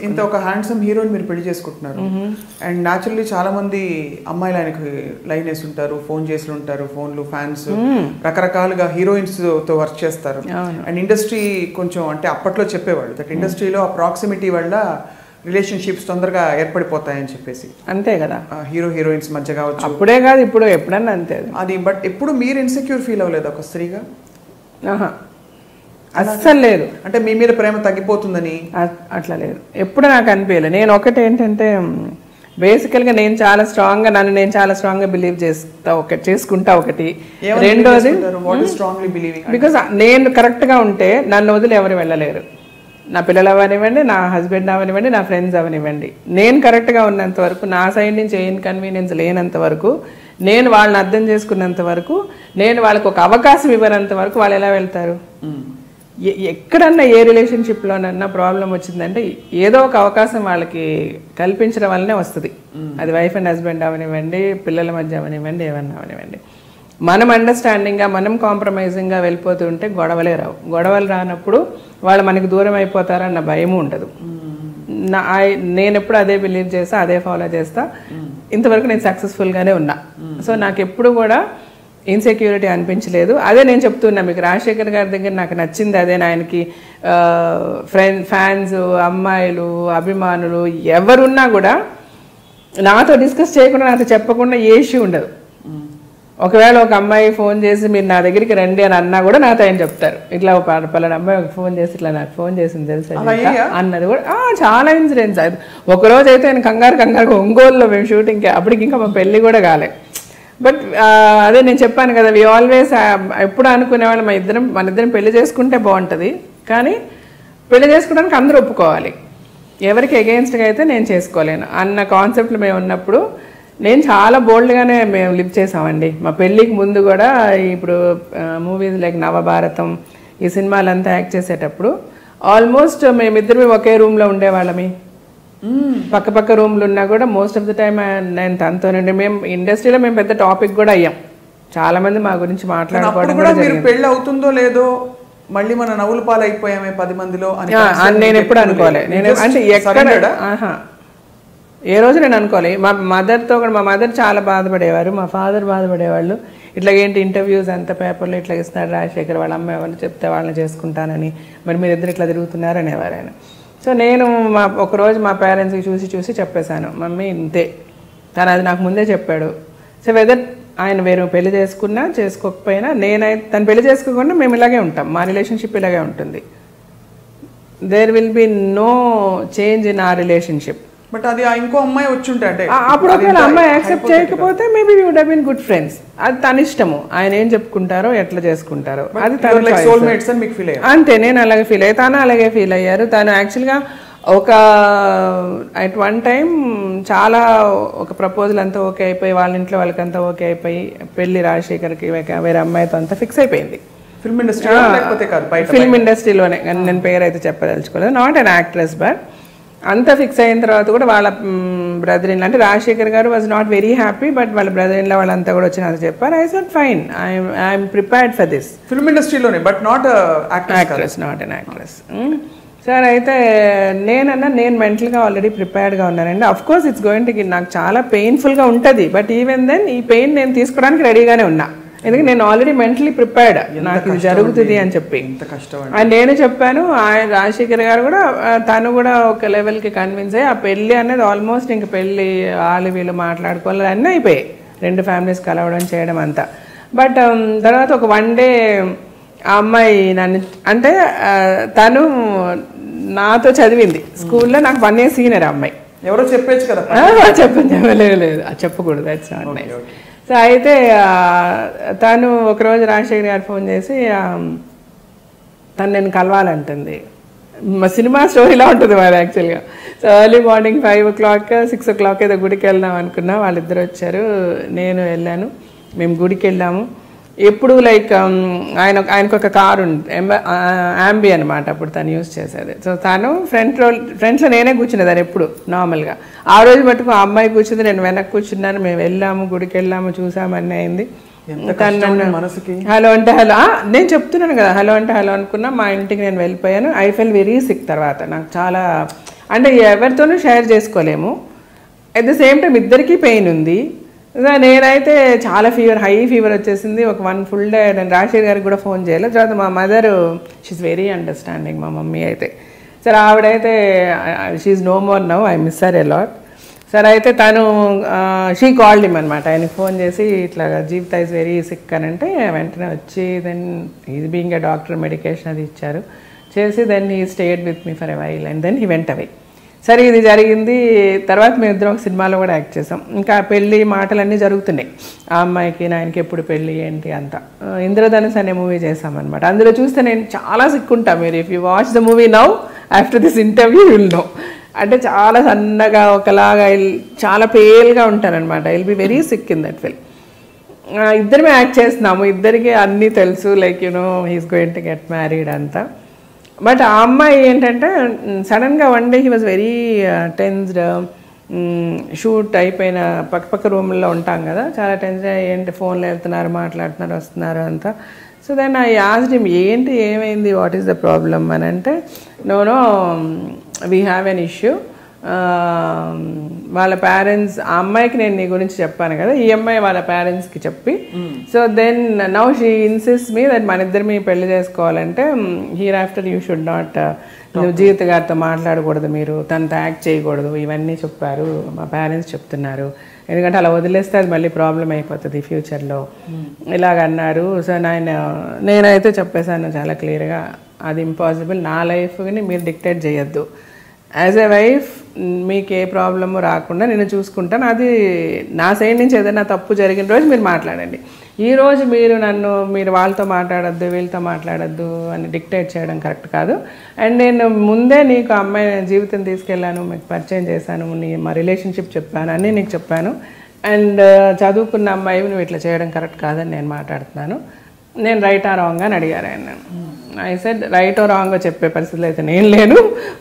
ఇంత ఒక హ్యాండ్సమ్ హీరోని మీరు పెళ్లి చేసుకుంటున్నారు అండ్ న్యాచురల్లీ చాలా మంది అమ్మాయిలు ఆయనకి లైన్ వేసి ఉంటారు, ఫోన్ చేసి ఉంటారు, ఫోన్లు ఫ్యాన్స్ రకరకాలుగా హీరోయిన్స్ తో వర్క్ చేస్తారు. అండ్ ఇండస్ట్రీ కొంచెం అంటే అప్పట్లో చెప్పేవాళ్ళు దట్ ఇండస్ట్రీలో ఆ ప్రాక్సిమిటీ వల్ల రిలేషన్షిప్స్ తొందరగా ఏర్పడిపోతాయని చెప్పేసి. అంతే కదా, హీరో హీరోయిన్స్ మధ్య కావచ్చు. అప్పుడే కాదు ఇప్పుడు ఎప్పుడన్నా అంతే అది. బట్ ఎప్పుడు మీరు ఇన్సెక్యూర్ ఫీల్ అవ్వలేదు ఒక స్త్రీగా? అస్సలు లేదు. అంటే మీ మీద ప్రేమ తగ్గిపోతుందని అట్లా లేదు, ఎప్పుడు నాకు అనిపించలేదు. నేను ఒకటి ఏంటంటే బేసికల్గా నేను చాలా స్ట్రాంగ్గా నేను చాలా స్ట్రాంగ్గా బిలీవ్ చేసుకుంటా ఒకటి. రెండోది బికాస్ నేను కరెక్ట్గా ఉంటే నన్ను వదిలి ఎవరు వెళ్ళలేరు. నా పిల్లలు అవనివ్వండి, నా హస్బెండ్ అవనివ్వండి, నా ఫ్రెండ్స్ అవనివ్వండి. నేను కరెక్ట్గా ఉన్నంత వరకు, నా సైడ్ నుంచి ఏ ఇన్కన్వీనియన్స్ లేనంత వరకు, నేను వాళ్ళని అర్థం చేసుకున్నంత వరకు, నేను వాళ్ళకి ఒక అవకాశం ఇవ్వనంత వరకు వాళ్ళు ఎలా వెళ్తారు? ఎక్కడన్నా ఏ రిలేషన్షిప్లోనన్నా ప్రాబ్లం వచ్చిందంటే ఏదో ఒక అవకాశం వాళ్ళకి కల్పించడం వల్లనే వస్తుంది. అది వైఫ్ అండ్ హస్బెండ్ అవనివ్వండి, పిల్లల మధ్య అవనివ్వండి, ఏమన్నా అవనివ్వండి. మనం అండర్స్టాండింగ్గా, మనం కాంప్రమైజింగ్గా వెళ్ళిపోతుంటే గొడవలే రావు. గొడవలు రానప్పుడు వాళ్ళు మనకి దూరం అయిపోతారన్న భయము ఉండదు. నేను ఎప్పుడు అదే బిలీవ్ చేస్తా, అదే ఫాలో చేస్తా. ఇంతవరకు నేను సక్సెస్ఫుల్గానే ఉన్నా. సో నాకు ఎప్పుడు కూడా ఇన్సెక్యూరిటీ అనిపించలేదు. అదే నేను చెప్తున్నా మీకు, రాజశేఖర్ గారి దగ్గర నాకు నచ్చింది అదే. ఆయనకి ఫ్యాన్స్, అమ్మాయిలు, అభిమానులు ఎవరున్నా కూడా నాతో డిస్కస్ చేయకుండా, నాతో చెప్పకుండా ఏ ఇష్యూ ఉండదు. ఒకవేళ ఒక అమ్మాయి ఫోన్ చేసి మీరు నా దగ్గరికి రండి అని అన్నా కూడా నాతో ఆయన చెప్తారు. ఇట్లా పలానా అమ్మాయి ఒక ఫోన్ చేసి ఇట్లా నాకు ఫోన్ చేసింది తెలుసా అన్నది కూడా చాలా ఇన్సిడెంట్స్. అది ఒకరోజు అయితే ఆయన కంగారుగా ఒంగోలులో మేము షూటింగ్కి, అప్పటికి ఇంకా మా పెళ్ళి కూడా కాలే. బట్ అదే నేను చెప్పాను కదా, వి ఆల్వేస్ ఎప్పుడు అనుకునేవాళ్ళు మన ఇద్దరం పెళ్లి చేసుకుంటే బాగుంటుంది, కానీ పెళ్లి చేసుకోవడానికి అందరూ ఒప్పుకోవాలి. ఎవరికి అగెయిన్స్ట్గా అయితే నేను చేసుకోలేను అన్న కాన్సెప్ట్లో మేము ఉన్నప్పుడు నేను చాలా బోల్డ్గానే మేము లివ్ చేసామండి. మా పెళ్ళికి ముందు కూడా ఇప్పుడు మూవీస్ లైక్ నవభారతం ఈ సినిమాలంతా యాక్ట్ చేసేటప్పుడు ఆల్మోస్ట్ మేమిద్దరు ఒకే రూమ్లో ఉండేవాళ్ళమి. పక్క రూమ్లు ఉన్నా కూడా మోస్ట్ ఆఫ్ ద టైమ్ నేను తనతోనండి. మేము ఇండస్ట్రీలో మేము పెద్ద టాపిక్ కూడా అయ్యాం. చాలా మంది మా గురించి మాట్లాడుకోవడం కూడా జరిగింది. పెళ్ళి అవుతుందో లేదో మళ్ళీ మన నవ్వుల పాలు అయిపోయామే 10 మందిలో అని నేను ఎప్పుడు అనుకోలే. నేను అంటే ఎక్కడ ఏ రోజు నేను అనుకోలే. మా మదర్తో కూడా, మా మదర్ చాలా బాధపడేవారు, మా ఫాదర్ బాధపడేవాళ్ళు. ఇట్లా ఏంటి ఇంటర్వ్యూస్ అంత పేపర్లో ఇట్లా ఇస్తున్నారు రాజశేఖర్, వాళ్ళ అమ్మాయి వాళ్ళు చెప్తే వాళ్ళని చేసుకుంటానని, మరి మీరు ఇద్దరు ఇట్లా తిరుగుతున్నారు అనేవారు ఆయన. సో నేను ఒకరోజు మా పేరెంట్స్కి చూసి చెప్పేశాను, మమ్మీ ఇంతే. తను అది నాకు ముందే చెప్పాడు. సో వెదర్ ఆయన వేరే పెళ్లి చేసుకున్నా చేసుకోకపోయినా, నేనైతే తను పెళ్లి చేసుకోకుండా మేము ఇలాగే ఉంటాం, మా రిలేషన్షిప్ ఇలాగే ఉంటుంది. There will be no change in ఆ రిలేషన్షిప్. బట్ అది ఇంకో అమ్మాయి వచ్చి ఉంటే అప్పుడు ఒకవేళ అమ్మాయి యాక్సెప్ట్ చేయకపోతే maybe we would have been good friends. అది తన ఇష్టము, ఆయన ఏం చెప్పుకుంటారో ఎట్లా చేసుకుంటారో అది తన సోల్మేట్స్ అని మీకు ఫీల్ అయ్యారు. అంతే, నేను అలాగే ఫీల్ అయ్యి, తను అలాగే ఫీల్ అయ్యారు. తను యాక్చువల్గా అట్ వన్ టైం చాలా ఒక ప్రపోజల్ అంతా ఓకే అయిపోయి, వాళ్ళ ఇంట్లో వాళ్ళకంతా ఓకే అయిపోయి, పెళ్లి రాజశేఖర్కి వేరే అమ్మాయితో అంతా ఫిక్స్ అయిపోయింది. ఫిల్మ్ ఇండస్ట్రీలోనే, నేను పేరు అయితే చెప్పదలుచుకోలేదు, నాట్ అన్ యాక్ట్రెస్. బట్ అంతా ఫిక్స్ అయిన తర్వాత కూడా వాళ్ళ బ్రదర్ ఇన్ లా, అంటే రాజశేఖర్ గారు was not very happy, but వాళ్ళ బ్రదర్ ఇన్ లా వాళ్ళంతా కూడా వచ్చి నాకు చెప్పారు. I said fine, I'm prepared for this. Film ఇండస్ట్రీలోనే, but not actress, not an actress. Sir అయితే నేను మెంటల్గా ఆల్రెడీ ప్రిపేర్డ్గా ఉన్నానండి. Of course it's going to, నాకు చాలా పెయిన్ఫుల్గా ఉంటుంది, బట్ ఈవెన్ దెన్ ఈ పెయిన్ నేను తీసుకోవడానికి రెడీగానే ఉన్నా. ఎందుకంటే నేను ఆల్రెడీ మెంటలీ ప్రిపేర్డ్, నాకు ఇది జరుగుతుంది అని చెప్పి. అండ్ నేను చెప్పాను, ఆయన రాజశేఖర్ గారు కూడా, తను కూడా ఒక లెవెల్కి కన్విన్స్ అయ్యి, ఆ పెళ్ళి అనేది ఆల్మోస్ట్ ఇంక పెళ్ళి వాళ్ళు వీళ్ళు మాట్లాడుకోవాలి అన్నీ అయిపోయాయి, 2 ఫ్యామిలీస్ కలవడం చేయడం అంతా. బట్ తర్వాత ఒక 1 డే ఆ అమ్మాయి నన్ను, అంటే తను నాతో చదివింది స్కూల్లో, నాకు 1 year సీనియర్ అమ్మాయి. ఎవరో చెప్పచ్చు కదా? చెప్పలేదు, చెప్పకూడదు, దట్స్ నాట్ నైస్. సో అయితే తను ఒకరోజు రాజశేఖర్ గారు ఫోన్ చేసి తను నేను కలవాలంటుంది. మా సినిమా స్టోరీలా ఉంటుంది మరి యాక్చువల్గా. So early morning 5 o'clock 6 o'clock ఏదో గుడికి వెళ్దాం అనుకున్నా. వాళ్ళిద్దరు వచ్చారు, నేను వెళ్ళాను. మేము గుడికి వెళ్ళాము. ఎప్పుడు లైక్ ఆయనకు ఒక కారు ఉంది, యాంబీ అనమాట, అప్పుడు తను యూజ్ చేసేది. సో తను ఫ్రంట్లో నేనే కూర్చునేదాన్ని ఎప్పుడు నార్మల్గా. ఆ రోజు మటుకు ఆ అమ్మాయి కూర్చుంది, నేను వెనక్కి కూర్చున్నాను. మేము వెళ్ళాము, గుడికి వెళ్ళాము, చూసాము, అన్నీ అయింది. హలో అంటే హలో, నేను చెప్తున్నాను కదా, హలో అంటే హలో అనుకున్నా. మా ఇంటికి నేను వెళ్ళిపోయాను. I fell very sick. తర్వాత నాకు చాలా అంటే ఎవరితోనూ షేర్ చేసుకోలేము. అట్ ద సేమ్ టైం ఇద్దరికీ పెయిన్ ఉంది. నేనైతే చాలా హై ఫీవర్ వచ్చేసింది. ఒక 1 full day నేను రాజశేఖర్ గారికి కూడా ఫోన్ చేయలేదు. తర్వాత మా మదర్ షీఈ్ వెరీ అండర్స్టాండింగ్, మా మమ్మీ అయితే. సరే ఆవిడైతే she no more now, I miss her a lot. సరే అయితే తను షీ కాల్డ్ హిమ్ అనమాట. ఆయనకి ఫోన్ చేసి ఇట్లా జీవిత ఈజ్ వెరీ సిక్ అని అంటే వెంటనే వచ్చి then is being a doctor medication అది ఇచ్చారు చేసి then he stayed with me for a while and then he went away. సరే ఇది జరిగింది. తర్వాత మేము ఇద్దరం ఒక సినిమాలో కూడా యాక్ట్ చేసాం. ఇంకా పెళ్ళి మాటలన్నీ జరుగుతున్నాయి. ఆ అమ్మాయికి నాయనకి ఎప్పుడు పెళ్ళి ఏంటి అంతా. ఇంద్రధనుస్ అనే మూవీ చేసామన్నమాట. అందులో చూస్తే నేను చాలా సిక్కుంటా. మీరు if you watch the movie now after this interview will know. అంటే చాలా సన్నగా ఒకలాగా చాలా పేల్గా ఉంటానన్నమాట. I will be very sick in that film. ఇద్దరమే యాక్ట్ చేస్తున్నాము, ఇద్దరికి అన్నీ తెలుసు, like you know he's going to get married అంతా. బట్ ఆ అమ్మాయి ఏంటంటే సడన్గా one day he was very tensed. Shoot అయిపోయిన పక్క రూమ్లో ఉంటాం కదా, చాలా టెన్స్డ్. ఏంటి ఫోన్లో వెళ్తున్నారు, మాట్లాడుతున్నారు, వస్తున్నారు అంతా. So then I asked him ఏంటి ఏమైంది, వాట్ ఈస్ ద ప్రాబ్లమ్ అని అంటే no we have an issue. వాళ్ళ పేరెంట్స్, ఆ అమ్మాయికి నేను నీ గురించి చెప్పాను కదా, ఈ అమ్మాయి వాళ్ళ పేరెంట్స్కి చెప్పి so then now she insist me that మన ఇద్దరు మీ పెళ్లి చేసుకోవాలంటే hereafter you should not, నువ్వు జీవిత గారితో మాట్లాడకూడదు, మీరు తనతో యాక్ట్ చేయకూడదు, ఇవన్నీ చెప్పారు మా పేరెంట్స్ చెప్తున్నారు. ఎందుకంటే అలా వదిలేస్తే అది మళ్ళీ ప్రాబ్లం అయిపోతుంది ఫ్యూచర్లో ఇలాగన్నారు. సో నేనైతే చెప్పేశాను చాలా క్లియర్గా, అది ఇంపాసిబుల్, నా లైఫ్ని మీరు డిక్టేట్ చేయొద్దు. యాజ్ ఎ వైఫ్ మీకు ఏ ప్రాబ్లము రాకుండా నేను చూసుకుంటాను. అది నా సైడ్ నుంచి ఏదైనా తప్పు జరిగిన రోజు మీరు మాట్లాడండి. ఈరోజు మీరు వాళ్ళతో మాట్లాడద్దు, వీళ్ళతో మాట్లాడద్దు అని డిక్టేట్ చేయడం కరెక్ట్ కాదు. అండ్ నేను ముందే నీకు అమ్మాయి జీవితం తీసుకెళ్ళాను, మీకు పరిచయం చేశాను, మా రిలేషన్షిప్ చెప్పాను, అన్నీ నీకు చెప్పాను. అండ్ చదువుకున్న అమ్మాయి నువ్వు ఇట్లా చేయడం కరెక్ట్ కాదని నేను మాట్లాడుతున్నాను. నేను రైటా రాంగ్ అని అడిగారు ఆయన. ఐ సెడ్ రైటో రాంగో చెప్పే పరిస్థితులు అయితే నేను లేను.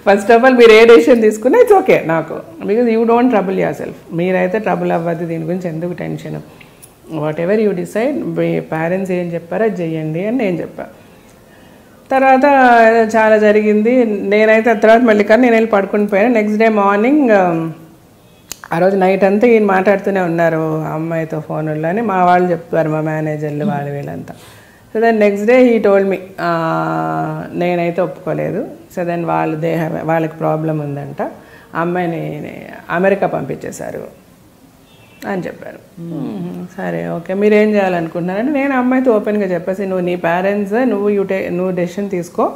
ఫస్ట్ ఆఫ్ ఆల్ మీరు ఏ డెసిషన్ తీసుకున్నా ఇట్స్ ఓకే నాకు, because you don't trouble your self. మీరైతే ట్రబుల్ అవ్వద్దు, దీని గురించి ఎందుకు tension. What ever you decide, me parents ఏం చెప్పారో అది చెయ్యండి అని నేను చెప్పాను. తర్వాత చాలా జరిగింది. నేనైతే తర్వాత మళ్ళీ కానీ నేను వెళ్ళి పడుకుని పోయాను. నెక్స్ట్ డే మార్నింగ్, ఆ రోజు నైట్ అంతా ఈయన మాట్లాడుతూనే ఉన్నారు అమ్మాయితో ఫోన్లో అని మా వాళ్ళు చెప్పారు, మా మేనేజర్లు వాళ్ళు వీళ్ళంతా. So then next day he told me, నేనైతే ఒప్పుకోలేదు. సో దెన్ వాళ్ళకి ప్రాబ్లం ఉందంట, అమ్మాయిని అమెరికా పంపించేశారు అని చెప్పారు. సరే ఓకే, మీరేం చేయాలనుకుంటున్నారంటే నేను అమ్మాయితో ఓపెన్గా చెప్పేసి, నువ్వు నీ పేరెంట్స్ నువ్వు డెసిషన్ తీసుకో.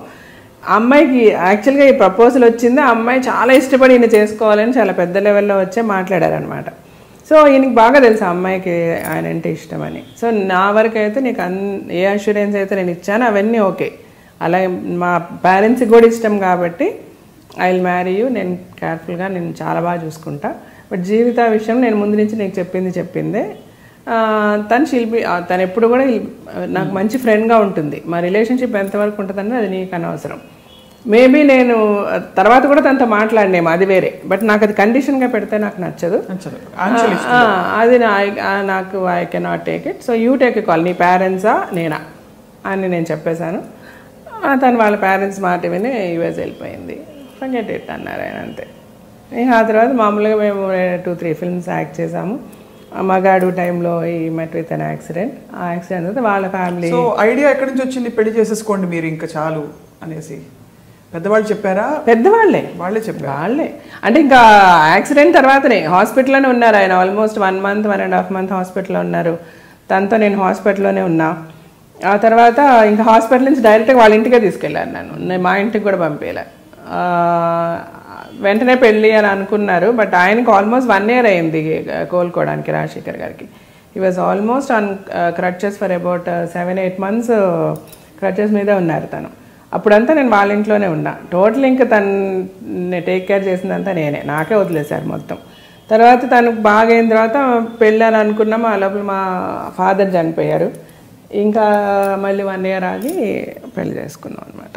అమ్మాయికి యాక్చువల్గా ఈ ప్రపోజల్ వచ్చింది, ఆ అమ్మాయి చాలా ఇష్టపడి ఈయన చేసుకోవాలని చాలా పెద్ద లెవెల్లో వచ్చే మాట్లాడారనమాట. సో ఈయనకి బాగా తెలుసు అమ్మాయికి ఆయన అంటే ఇష్టమని. సో నా వరకు అయితే నీకు ఏ అష్యూరెన్స్ అయితే నేను ఇచ్చానో అవన్నీ ఓకే. అలాగే మా పేరెంట్స్కి కూడా ఇష్టం కాబట్టి ఐ విల్ మ్యారీ యూ, నేను కేర్ఫుల్గా నేను చాలా బాగా చూసుకుంటా. బట్ జీవిత విషయం నేను ముందు నుంచి నీకు చెప్పిందే. తను ఎప్పుడు కూడా నాకు మంచి ఫ్రెండ్గా ఉంటుంది. మా రిలేషన్షిప్ ఎంతవరకు ఉంటుందని అది నీకు అనవసరం. మేబీ నేను తర్వాత కూడా తనతో మాట్లాడినేమో, అది వేరే. బట్ నాకు అది కండిషన్గా పెడితే నాకు నచ్చదు. అది నాకు I cannot take it. So you take a call, నీ పేరెంట్సా నేనా అని నేను చెప్పేశాను. తను వాళ్ళ పేరెంట్స్ మాట విని యూఎస్ వెళ్ళిపోయింది. ఫర్గెట్ ఇట్ అన్నారు ఆయన, అంతే. ఆ తర్వాత మామూలుగా మేము 2-3 ఫిల్మ్స్ యాక్ట్ చేసాము. మగాడు టైంలో ఈ మెట్ విత్ అన్ యాక్సిడెంట్. ఆ యాక్సిడెంట్ అయితే వాళ్ళ ఫ్యామిలీ. సో ఐడియా ఎక్కడి నుంచి వచ్చింది, పెళ్లి చేసేసుకోండి మీరు ఇంకా చాలు అనేసి? పెద్దవాళ్ళు చెప్పారా? వాళ్ళే చెప్పారు. వాళ్ళే అంటే ఇంకా యాక్సిడెంట్ తర్వాతనే హాస్పిటల్లోనే ఉన్నారు ఆయన. ఆల్మోస్ట్ 1 month 1.5 month హాస్పిటల్లో ఉన్నారు. తనతో నేను హాస్పిటల్లోనే ఉన్నా. ఆ తర్వాత ఇంకా హాస్పిటల్ నుంచి డైరెక్ట్గా వాళ్ళ ఇంటికే తీసుకెళ్ళాను. నేను మా ఇంటికి కూడా పంపేలా. వెంటనే పెళ్ళి అని అనుకున్నారు. బట్ ఆయనకి ఆల్మోస్ట్ 1 year అయింది కోలుకోవడానికి, రాజశేఖర్ గారికి. He was almost on crutches for about 7-8 months crutches మీదే ఉన్నారు తను. అప్పుడంతా నేను వాళ్ళ ఇంట్లోనే ఉన్నా. టోటల్ ఇంకా తను టేక్ కేర్ చేసిందంతా నేనే, నాకే వదిలేశారు మొత్తం. తర్వాత తనకు బాగా అయిన తర్వాత పెళ్ళి అని అనుకున్నాము. ఆ లోపల మా ఫాదర్ చనిపోయారు. ఇంకా మళ్ళీ 1 year ఆగి పెళ్లి చేసుకున్నాం అనమాట.